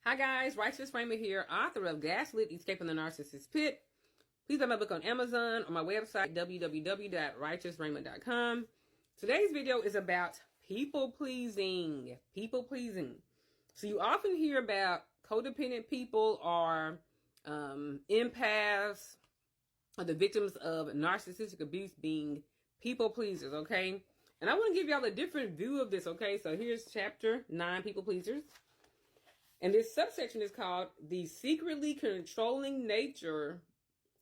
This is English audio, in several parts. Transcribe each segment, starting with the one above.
Hi guys, Righteous Rhema here, author of Gaslit, Escaping the Narcissist Pit. Please buy my book on Amazon or my website, www.righteousrhema.com. Today's video is about people-pleasing. People-pleasing. So you often hear about codependent people or empaths or the victims of narcissistic abuse being people-pleasers, okay? And I want to give y'all a different view of this, okay? So here's chapter 9, people-pleasers. And this subsection is called The Secretly Controlling Nature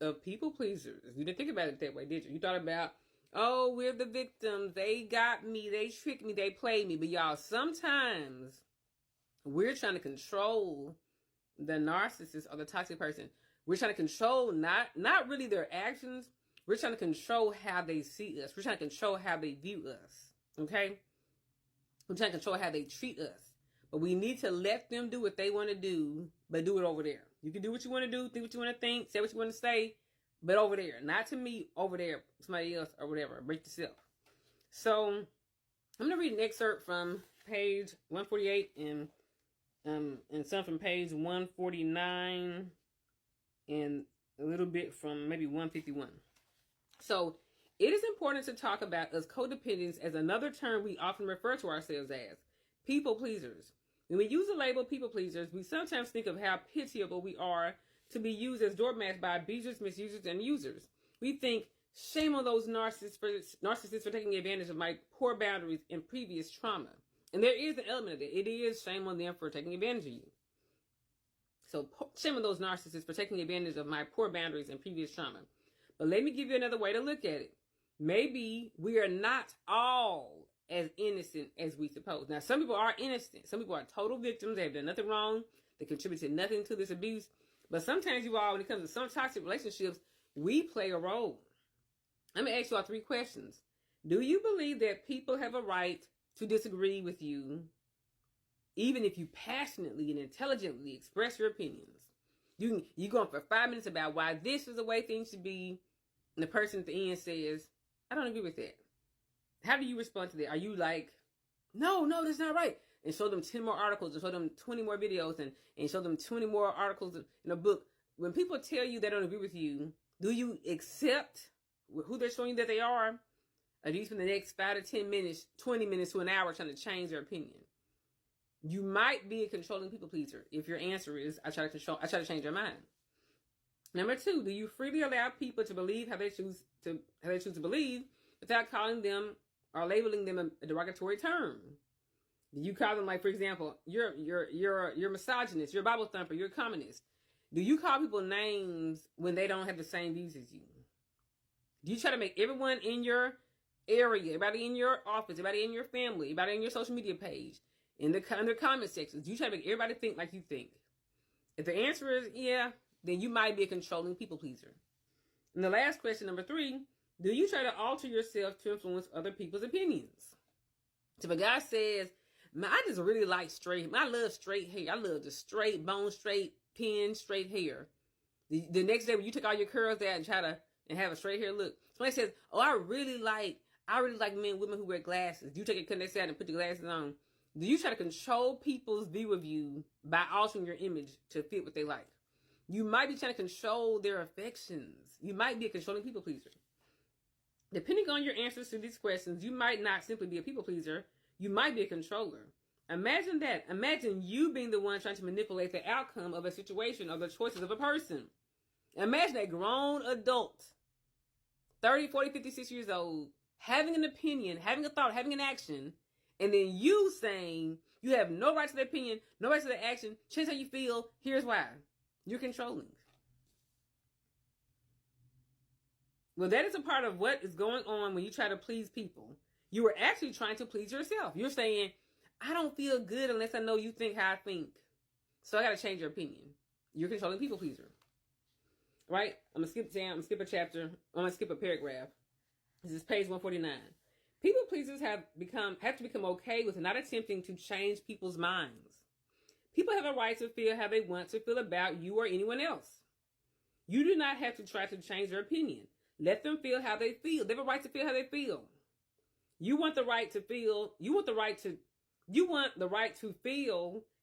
of People Pleasers. You didn't think about it that way, did you? You thought about, oh, we're the victims. They got me. They tricked me. They played me. But y'all, sometimes we're trying to control the narcissist or the toxic person. We're trying to control not really their actions. We're trying to control how they see us. We're trying to control how they view us. Okay? We're trying to control how they treat us. But we need to let them do what they want to do, but do it over there. You can do what you want to do, think what you want to think, say what you want to say, but over there. Not to me, over there, somebody else, or whatever. Break yourself. So, I'm going to read an excerpt from page 148 and some from page 149 and a little bit from maybe 151. So, it is important to talk about us codependents as another term we often refer to ourselves as. People pleasers. When we use the label people pleasers, we sometimes think of how pitiable we are to be used as doormats by abusers, misusers, and users. We think, shame on those narcissists for taking advantage of my poor boundaries and previous trauma. And there is an element of it. It is shame on them for taking advantage of you. So shame on those narcissists for taking advantage of my poor boundaries and previous trauma. But let me give you another way to look at it. Maybe we are not all as innocent as we suppose. Now, some people are innocent. Some people are total victims. They have done nothing wrong. They contributed nothing to this abuse. But sometimes you all, when it comes to some toxic relationships, we play a role. I'm going to ask you all 3 questions. Do you believe that people have a right to disagree with you, even if you passionately and intelligently express your opinions? You go on for 5 minutes about why this is the way things should be, and the person at the end says, I don't agree with that. How do you respond to that? Are you like, no, that's not right? And show them 10 more articles, and show them 20 more videos, and show them 20 more articles in a book. When people tell you they don't agree with you, do you accept who they're showing you that they are? Or do you spend the next 5 to 10 minutes, 20 minutes to an hour trying to change their opinion? You might be a controlling people pleaser if your answer is, I try to change their mind. Number 2, do you freely allow people to believe how they choose to believe without calling them or labeling them a derogatory term? Do you call them, like, for example, you're misogynist, you're a Bible thumper, you're a communist? Do you call people names when they don't have the same views as you? Do you try to make everyone in your area, everybody in your office, everybody in your family, everybody in your social media page, in the comment sections, do you try to make everybody think like you think? If the answer is yeah, then you might be a controlling people pleaser. And the last question, number 3, do you try to alter yourself to influence other people's opinions? So if a guy says, man, I just really like straight, I love straight hair. I love the straight bone, straight pin, straight hair. The next day when you take all your curls out and try to have a straight hair look. Somebody says, oh, I really like men and women who wear glasses. Do you take a cut out and put your glasses on? Do you try to control people's view of you by altering your image to fit what they like? You might be trying to control their affections. You might be a controlling people pleaser. Depending on your answers to these questions, you might not simply be a people pleaser. You might be a controller. Imagine that. Imagine you being the one trying to manipulate the outcome of a situation or the choices of a person. Imagine a grown adult, 30, 40, 50, 60 years old, having an opinion, having a thought, having an action, and then you saying you have no right to the opinion, no right to the action, change how you feel, here's why. You're controlling. Well, that is a part of what is going on when you try to please people. You are actually trying to please yourself. You're saying, I don't feel good unless I know you think how I think. So I got to change your opinion. You're controlling people pleaser. Right? I'm going to skip a chapter. I'm going to skip a paragraph. This is page 149. People pleasers have to become okay with not attempting to change people's minds. People have a right to feel how they want to feel about you or anyone else. You do not have to try to change their opinion. Let them feel how they feel. They have a right to feel how they feel. You want the right to feel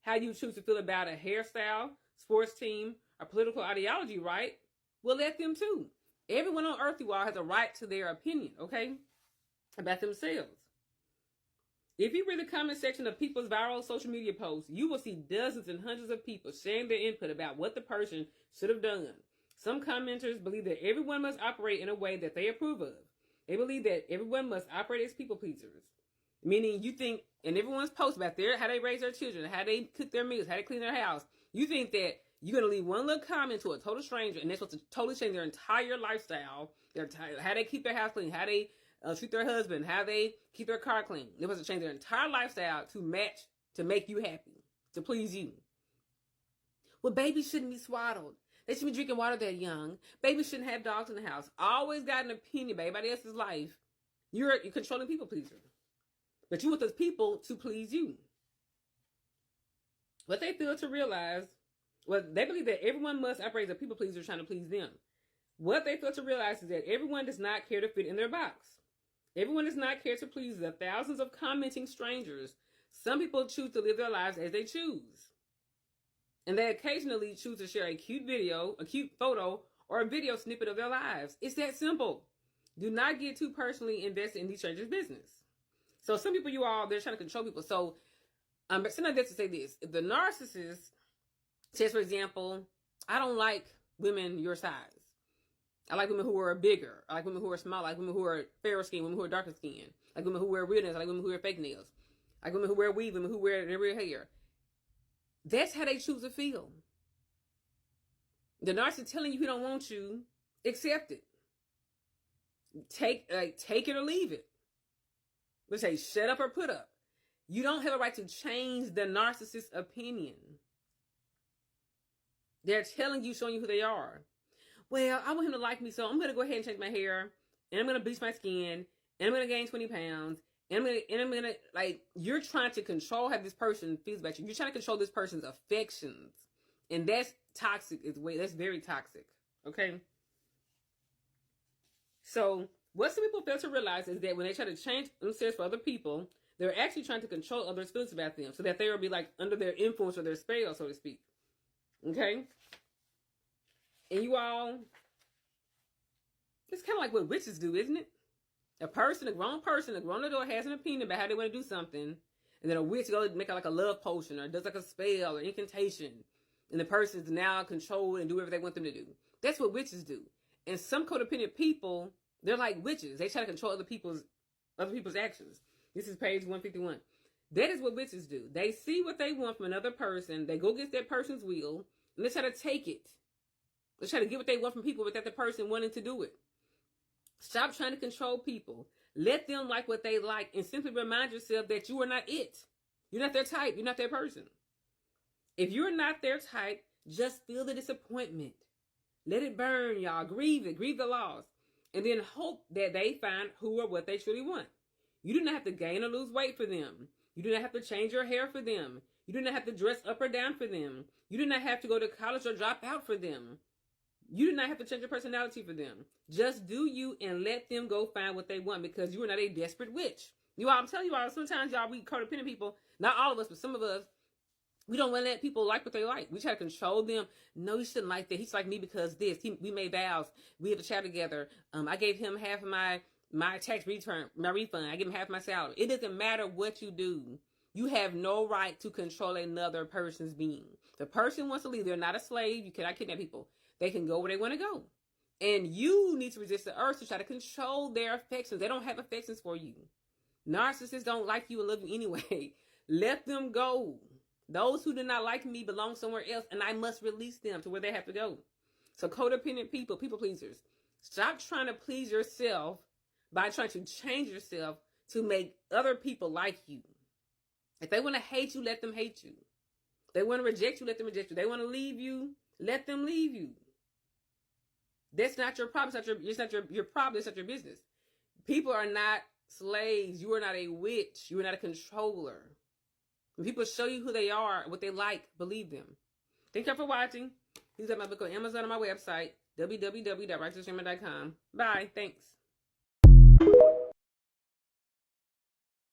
how you choose to feel about a hairstyle, sports team, or political ideology, right? Well, let them too. Everyone on earth, you all, has a right to their opinion, okay? About themselves. If you read the comment section of people's viral social media posts, you will see dozens and hundreds of people sharing their input about what the person should have done. Some commenters believe that everyone must operate in a way that they approve of. They believe that everyone must operate as people pleasers. Meaning you think, in everyone's post about how they raise their children, how they cook their meals, how they clean their house, you think that you're going to leave one little comment to a total stranger and they're supposed to totally change their entire lifestyle, how they keep their house clean, how they treat their husband, how they keep their car clean. They're supposed to change their entire lifestyle to match, to make you happy, to please you. Well, babies shouldn't be swaddled. They should be drinking water that young. Babies shouldn't have dogs in the house. Always got an opinion about everybody else's life. You're controlling people pleaser. But you want those people to please you. What they fail to realize, well, they believe that everyone must operate as a people pleaser trying to please them. What they fail to realize is that everyone does not care to fit in their box. Everyone does not care to please the thousands of commenting strangers. Some people choose to live their lives as they choose. And they occasionally choose to share a cute video, a cute photo, or a video snippet of their lives. It's that simple. Do not get too personally invested in these strangers' business. So some people, they're trying to control people. So sometimes that's to say this. If the narcissist says, for example, I don't like women your size. I like women who are bigger. I like women who are small. I like women who are fairer skin, women who are darker skin. I like women who wear real nails. I like women who wear fake nails. I like women who wear weave, women who wear their real hair. That's how they choose to feel. The narcissist telling you he don't want you, accept it. Take it or leave it. Let's say shut up or put up. You don't have a right to change the narcissist's opinion. They're telling you, showing you who they are. Well, I want him to like me, so I'm going to go ahead and change my hair, and I'm going to bleach my skin, and I'm going to gain 20 pounds, and I'm going to, like, you're trying to control how this person feels about you. You're trying to control this person's affections, and that's toxic. That's very toxic, okay? So what some people fail to realize is that when they try to change themselves for other people, they're actually trying to control others' feelings about them so that they will be, like, under their influence or their spell, so to speak, okay? And you all, it's kind of like what witches do, isn't it? A grown adult has an opinion about how they want to do something, and then a witch goes make like a love potion or does like a spell or incantation, and the person's now controlled and do whatever they want them to do. That's what witches do. And some codependent people, they're like witches. They try to control other people's actions. This is page 151. That is what witches do. They see what they want from another person. They go against that person's will, and they try to take it. They try to get what they want from people without the person wanting to do it. Stop trying to control people. Let them like what they like and simply remind yourself that you are not it. You're not their type. You're not their person. If you're not their type, just feel the disappointment. Let it burn, y'all. Grieve it. Grieve the loss. And then hope that they find who or what they truly want. You do not have to gain or lose weight for them. You do not have to change your hair for them. You do not have to dress up or down for them. You do not have to go to college or drop out for them. You do not have to change your personality for them. Just do you and let them go find what they want because you are not a desperate witch. You all, I'm telling you all, sometimes y'all, we codependent people, not all of us, but some of us, we don't want to let people like what they like. We try to control them. No, you shouldn't like that. He's like me because this. We made vows. We have a child together. I gave him half of my tax return, my refund. I give him half my salary. It doesn't matter what you do. You have no right to control another person's being. The person wants to leave. They're not a slave. You cannot kidnap people. They can go where they want to go. And you need to resist the urge to try to control their affections. They don't have affections for you. Narcissists don't like you and love you anyway. Let them go. Those who do not like me belong somewhere else, and I must release them to where they have to go. So codependent people, people pleasers, stop trying to please yourself by trying to change yourself to make other people like you. If they want to hate you, let them hate you. If they want to reject you, let them reject you. If they want to leave you, let them leave you. That's not your problem. It's not your problem. It's not your business. People are not slaves. You are not a witch. You are not a controller. When people show you who they are, what they like, believe them. Thank you for watching. Please get my book on Amazon and my website, www.righteouswomen.com. Bye. Thanks.